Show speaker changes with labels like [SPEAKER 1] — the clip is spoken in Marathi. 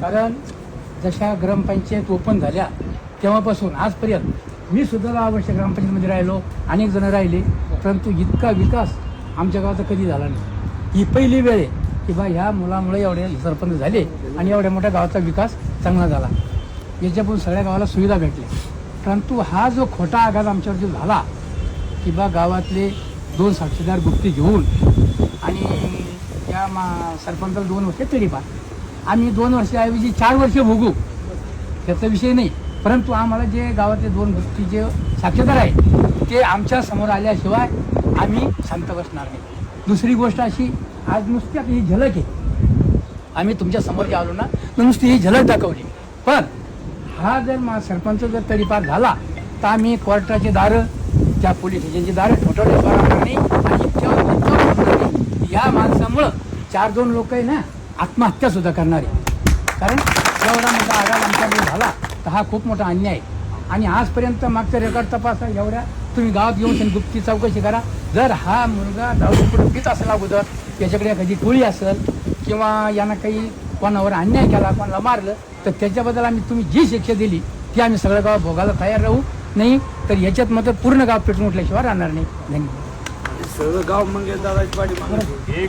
[SPEAKER 1] कारण जशा ग्रामपंचायत ओपन झाल्या तेव्हापासून आजपर्यंत मी सुद्धा 10 वर्ष ग्रामपंचायतमध्ये राहिलो, अनेक जण राहिले, परंतु इतका विकास आमच्या गावाचा कधी झाला नाही. ही पहिली वेळ आहे की बा ह्या मुलामुळे एवढे सरपंच झाले आणि एवढ्या मोठ्या गावाचा विकास चांगला झाला. याच्यापासून सगळ्या गावाला सुविधा भेटल्या. परंतु हा जो खोटा आघात आमच्यावर जो झाला की बा गावातले 2 साक्षीदार गुप्ती घेऊन आणि या सरपंचाला 2 वर्ष तडीपार, आम्ही 2 वर्षाऐवजी 4 वर्ष भोगू त्याचा विषय नाही. परंतु आम्हाला जे गावातले 2 गुप्तीचे साक्षीदार आहे ते आमच्या समोर आल्याशिवाय आम्ही शांत बसणार नाही. दुसरी गोष्ट अशी, आज नुसती आपली ही झलक आहे, आम्ही तुमच्या समोर जे आलो ना तर नुसती ही झलक दाखवली. पण हा जर सरपंच जर तडीपार झाला तर आम्ही कोर्टाचे दारं, त्या पोलीस स्टेशनची दारं ठोठवण्यात नाही. आणि या माणसामुळं 4-2 लोक आहे ना आत्महत्या सुद्धा करणारे. कारण एवढा मोठा आघात आमच्याकडे झाला तर हा खूप मोठा अन्याय आहे. आणि आजपर्यंत मागचा रेकॉर्ड तपासा, एवढ्या तुम्ही गावात येऊन गुप्ती चौकशी करा. जर हा मुलगा दारू पित असेल अगोदर, त्याच्याकडे एखादी टोळी असेल किंवा यानं काही कोणावर अन्याय केला, कोणाला मारलं, तर त्याच्याबद्दल आम्ही तुम्ही जी शिक्षा दिली ती आम्ही सगळं गाव भोगायला तयार राहू. नाही तर याच्यात मात्र पूर्ण गाव पेटून उठल्याशिवाय राहणार नाही. धन्यवाद.
[SPEAKER 2] सगळं गाव मंगेश दादाची पाठी